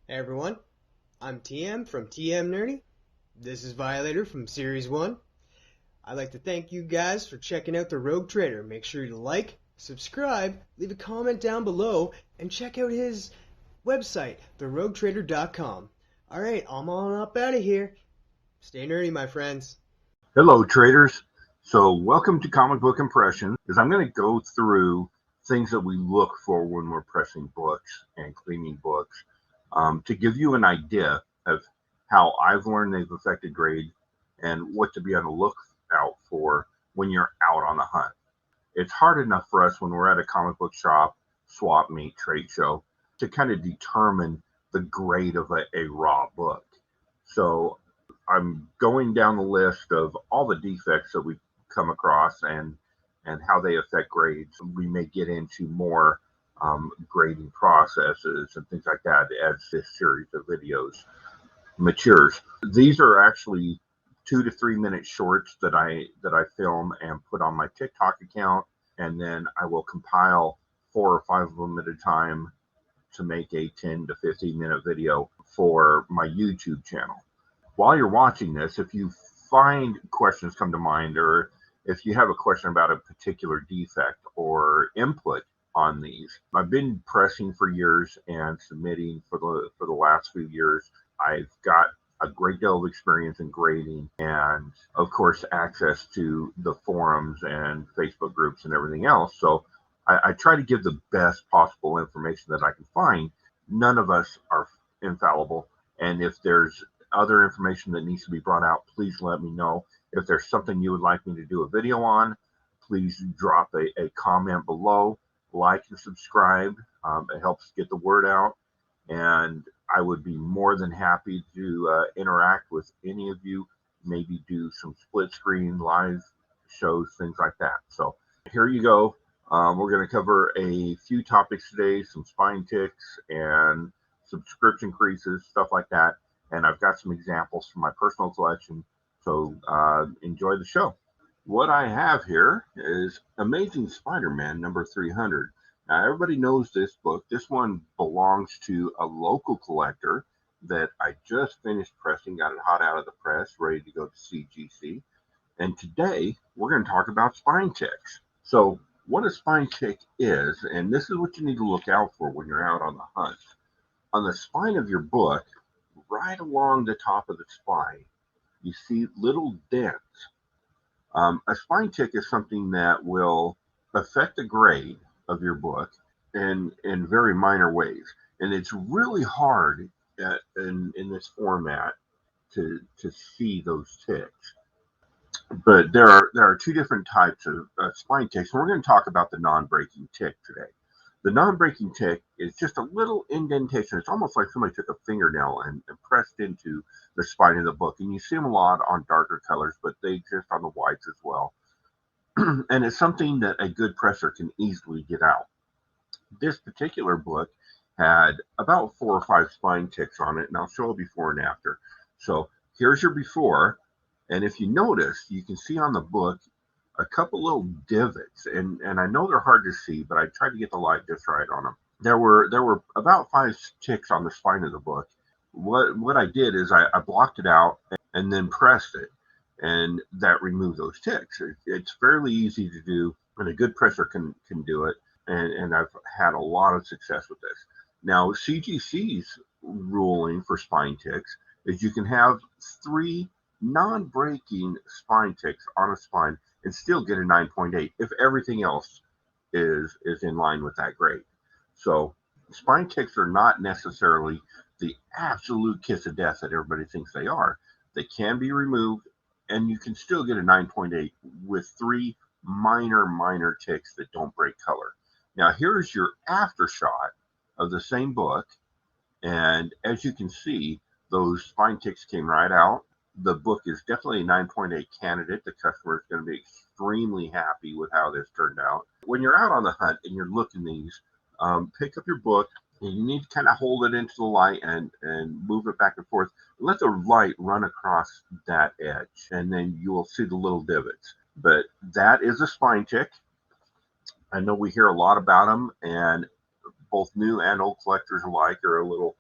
Hey everyone, I'm TM from TM Nerdy. This is Violator from Series 1. I'd like to thank you guys for checking out the Rogue Trader. Make sure you like, subscribe, leave a comment down below, and check out his website, theroguetrader.com. Alright, I'm on up out of here. Stay nerdy, my friends. Hello, traders. So welcome to Comic Book Impressions, because I'm going to go through things that we look for when we're pressing books and cleaning books to give you an idea of how I've learned they've affected grade and what to be on the lookout for when you're out on the hunt. It's hard enough for us when we're at a comic book shop, swap meet, trade show, to kind of determine the grade of a raw book. So I'm going down the list of all the defects that we come across and how they affect grades. We may get into more grading processes and things like that as this series of videos matures. These are actually 2 to 3 minute shorts that I film and put on my TikTok account, and then I will compile 4 or 5 of them at a time to make a 10 to 15 minute video for my YouTube channel. While you're watching this, if you find questions come to mind, or if you have a question about a particular defect or input on these, I've been pressing for years and submitting for the last few years. I've got a great deal of experience in grading and, of course, access to the forums and Facebook groups and everything else. So I try to give the best possible information that I can find. None of us are infallible. And if there's other information that needs to be brought out, please let me know. If there's something you would like me to do a video on, please drop a comment below, like and subscribe. It helps get the word out, and I would be more than happy to interact with any of you, maybe do some split screen live shows, things like that. So here you go. We're going to cover a few topics today, some spine ticks and subscription creases, stuff like that. And I've got some examples from my personal collection, so enjoy the show. What I have here is Amazing Spider-Man number 300. Now, everybody knows this book. This one belongs to a local collector that I just finished pressing, got it hot out of the press, ready to go to CGC. And today, we're going to talk about spine ticks. So, what a spine tick is, and this is what you need to look out for when you're out on the hunt. On the spine of your book, right along the top of the spine, you see little dents. A spine tick is something that will affect the grade of your book in very minor ways. And it's really hard in this format to see those ticks. But there are 2 different types of spine ticks, and we're going to talk about the non-breaking tick today. The non-breaking tick is just a little indentation. It's almost like somebody took a fingernail and pressed into the spine of the book. And you see them a lot on darker colors, but they exist on the whites as well. And it's something that a good presser can easily get out. This particular book had about 4 or 5 spine ticks on it, and I'll show a before and after. So here's your before. And if you notice, you can see on the book a couple little divots, and I know they're hard to see, but I tried to get the light just right on them. There were about 5 ticks on the spine of the book. What I did is I blocked it out and then pressed it, and that removed those ticks. It's fairly easy to do, and a good presser can do it, and I've had a lot of success with this. Now, CGC's ruling for spine ticks is you can have 3 non-breaking spine ticks on a spine and still get a 9.8 if everything else is in line with that grade. So spine ticks are not necessarily the absolute kiss of death that everybody thinks they are. They can be removed, and you can still get a 9.8 with 3 minor ticks that don't break color. Now here's your after shot of the same book, and as you can see, those spine ticks came right out. The book is definitely a 9.8 candidate. The customer is going to be extremely happy with how this turned out. When you're out on the hunt and you're looking these, pick up your book, and you need to kind of hold it into the light and move it back and forth. Let the light run across that edge, and then you will see the little divots. But that is a spine tick. I know we hear a lot about them, and both new and old collectors alike are a little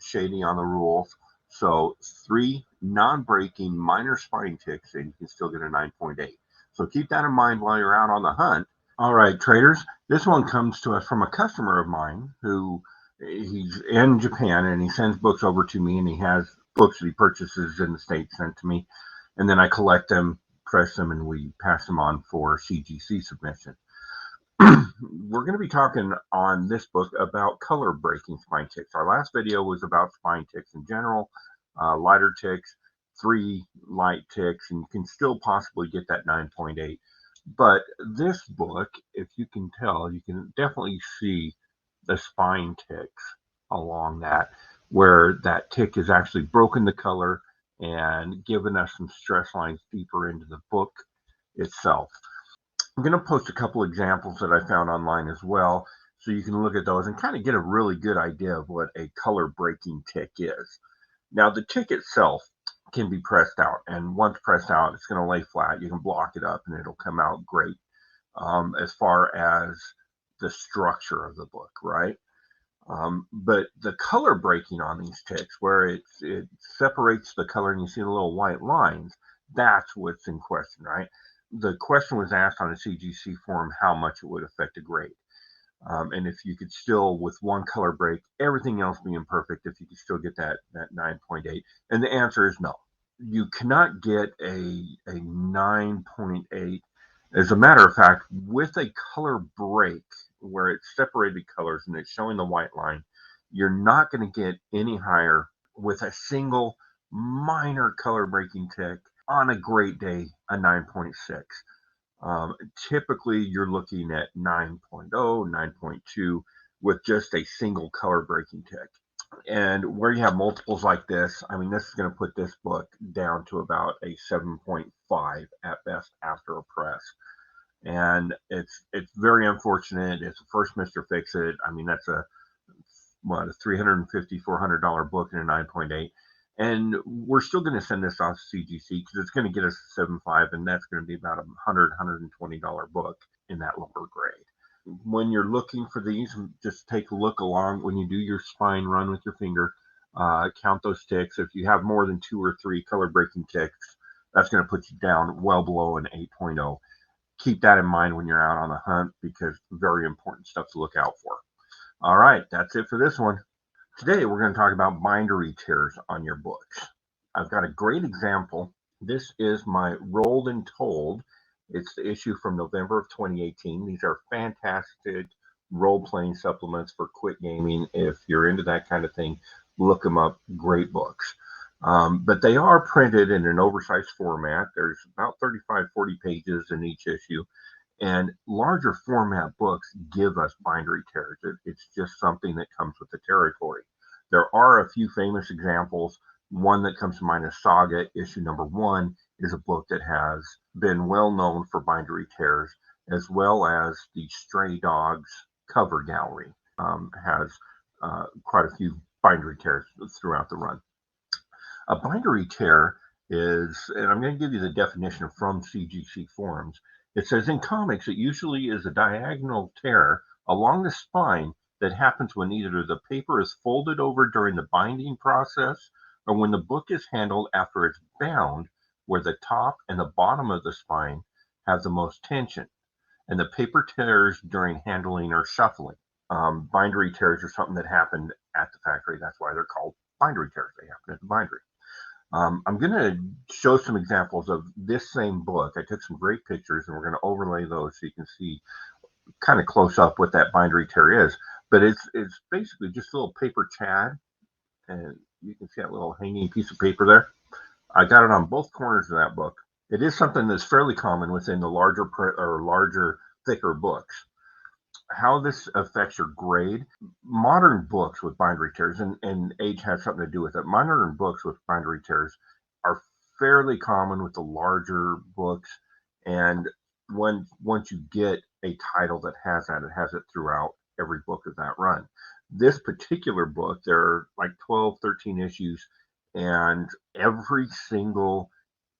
shady on the rules. So 3 non-breaking minor spine ticks and you can still get a 9.8. So keep that in mind while you're out on the hunt. All right, traders, this one comes to us from a customer of mine who he's in Japan and he sends books over to me, and he has books that he purchases in the States sent to me. And then I collect them, press them, and we pass them on for CGC submission. We're going to be talking on this book about color breaking spine ticks. Our last video was about spine ticks in general, lighter ticks, 3 light ticks, and you can still possibly get that 9.8. But this book, if you can tell, you can definitely see the spine ticks along that, where that tick is actually broken the color and given us some stress lines deeper into the book itself. I'm going to post a couple examples that I found online as well, so you can look at those and kind of get a really good idea of what a color breaking tick is. Now, the tick itself can be pressed out, and once pressed out, it's going to lay flat. You can block it up and it'll come out great. As far as the structure of the book, right? But the color breaking on these ticks, where it separates the color and you see the little white lines, that's what's in question, right? The question was asked on a CGC forum how much it would affect a grade. And if you could still, with one color break, everything else being perfect, if you could still get that 9.8. And the answer is no. You cannot get a 9.8. As a matter of fact, with a color break where it's separated colors and it's showing the white line, you're not going to get any higher with a single minor color breaking tick on a great day, a 9.6. Typically, you're looking at 9.0, 9.2 with just a single color breaking tick. And where you have multiples like this, I mean, this is going to put this book down to about a 7.5 at best after a press. And it's very unfortunate. It's a first Mr. Fix-It. I mean, that's a $350, $400 book and a 9.8. And we're still going to send this off to CGC because it's going to get us a 7.5, and that's going to be about a $100, $120 book in that lower grade. When you're looking for these, just take a look along when you do your spine run with your finger. Count those ticks. If you have more than 2 or 3 color breaking ticks, that's going to put you down well below an 8.0. Keep that in mind when you're out on the hunt, because very important stuff to look out for. All right, that's it for this one. Today we're going to talk about bindery tears on your books. I've got a great example. This is my Rolled and Told. It's the issue from November of 2018. These are fantastic role-playing supplements for quick gaming. If you're into that kind of thing, look them up. Great books. But they are printed in an oversized format. There's about 35, 40 pages in each issue. And larger format books give us bindery tears. It's just something that comes with the territory. There are a few famous examples. One that comes to mind is Saga. Issue number 1 is a book that has been well known for bindery tears, as well as the Stray Dogs cover gallery has quite a few bindery tears throughout the run. A bindery tear is, and I'm going to give you the definition from CGC forums. It says, in comics, it usually is a diagonal tear along the spine that happens when either the paper is folded over during the binding process or when the book is handled after it's bound, where the top and the bottom of the spine have the most tension, and the paper tears during handling or shuffling. Bindery tears are something that happened at the factory. That's why they're called bindery tears. They happen at the bindery. I'm going to show some examples of this same book. I took some great pictures, and we're going to overlay those so you can see kind of close up what that bindery tear is. But it's basically just a little paper chad, and you can see that little hanging piece of paper there. I got it on both corners of that book. It is something that's fairly common within the larger, thicker books. How this affects your grade, modern books with bindery tears, and age has something to do with it. Modern books with bindery tears are fairly common with the larger books, and once you get a title that has that, it has it throughout every book of that run. This particular book, there are like 12, 13 issues, and every single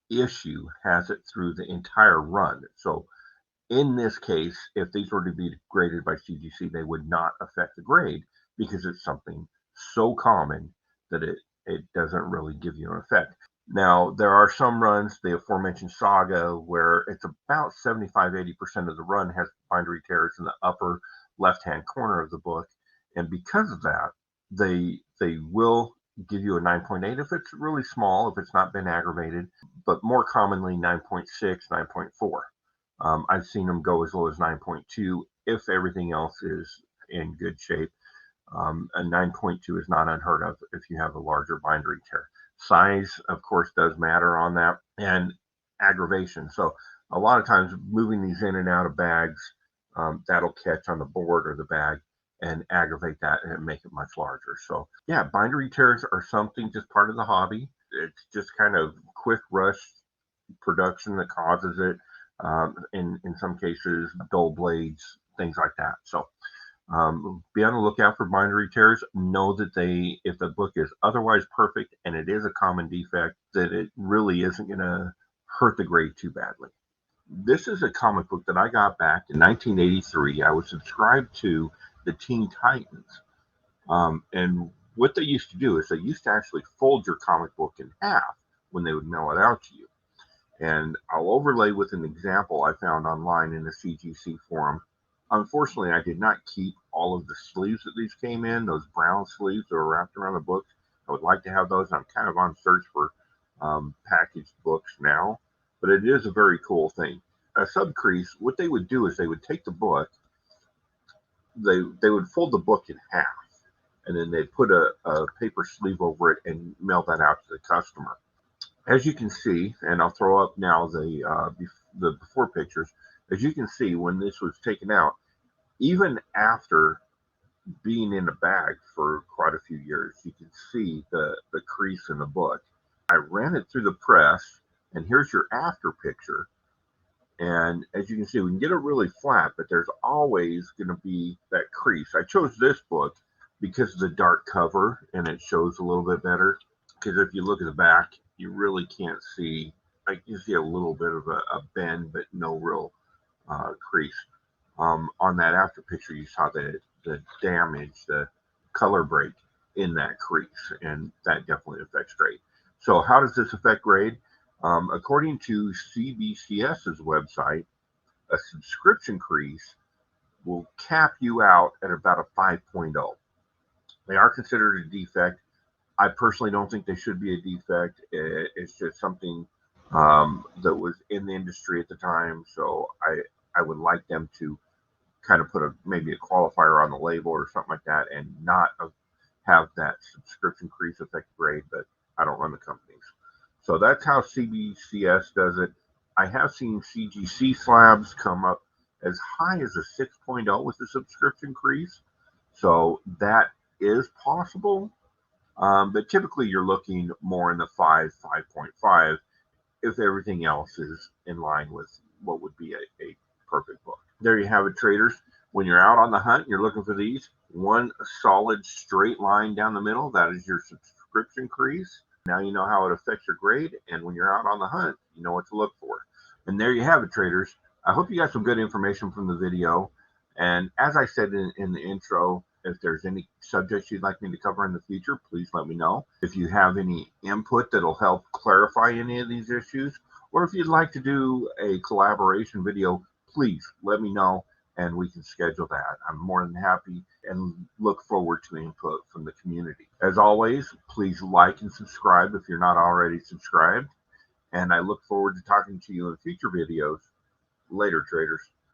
issue has it through the entire run. So in this case, if these were to be graded by CGC, they would not affect the grade because it's something so common that it doesn't really give you an effect. Now, there are some runs, the aforementioned Saga, where it's about 75-80% of the run has bindery tears in the upper left-hand corner of the book. And because of that, they will give you a 9.8 if it's really small, if it's not been aggravated, but more commonly 9.6, 9.4. I've seen them go as low as 9.2 if everything else is in good shape. A 9.2 is not unheard of if you have a larger bindery tear. Size, of course, does matter on that, and aggravation. So a lot of times moving these in and out of bags, that'll catch on the board or the bag and aggravate that and make it much larger. So yeah, bindery tears are something just part of the hobby. It's just kind of quick rush production that causes it. In some cases, dull blades, things like that. So be on the lookout for bindery tears. Know that if the book is otherwise perfect and it is a common defect, that it really isn't going to hurt the grade too badly. This is a comic book that I got back in 1983. I was subscribed to the Teen Titans. And what they used to do is they used to actually fold your comic book in half when they would mail it out to you. And I'll overlay with an example I found online in the CGC forum. Unfortunately, I did not keep all of the sleeves that these came in, those brown sleeves that were wrapped around the book. I would like to have those. I'm kind of on search for packaged books now, but it is a very cool thing. A sub crease, what they would do is they would take the book, they would fold the book in half, and then they'd put a paper sleeve over it and mail that out to the customer. As you can see, and I'll throw up now the before pictures, as you can see, when this was taken out, even after being in a bag for quite a few years, you can see the crease in the book. I ran it through the press, and here's your after picture. And as you can see, we can get it really flat, but there's always going to be that crease. I chose this book because of the dark cover, and it shows a little bit better. Because if you look at the back, you really can't see. Like, you see a little bit of a bend, but no real crease. On that after picture, you saw the damage, the color break in that crease, and that definitely affects grade. So how does this affect grade? According to CBCS's website, a subscription crease will cap you out at about a 5.0. They are considered a defect. I personally don't think they should be a defect. It's just something that was in the industry at the time, so I would like them to kind of put maybe a qualifier on the label or something like that, and not have that subscription crease affect grade, but I don't run the companies. So that's how CBCS does it. I have seen CGC slabs come up as high as a 6.0 with the subscription crease. So that is possible. But typically you're looking more in the 5.5 if everything else is in line with what would be a perfect book. There you have it, traders. When you're out on the hunt and you're looking for these, one solid straight line down the middle, that is your subscription crease. Now you know how it affects your grade, and when you're out on the hunt, you know what to look for. And there you have it, traders. I hope you got some good information from the video. And as I said in the intro, if there's any subjects you'd like me to cover in the future, please let me know. If you have any input that'll help clarify any of these issues, or if you'd like to do a collaboration video, please let me know and we can schedule that. I'm more than happy and look forward to input from the community. As always, please like and subscribe if you're not already subscribed. And I look forward to talking to you in future videos. Later, traders.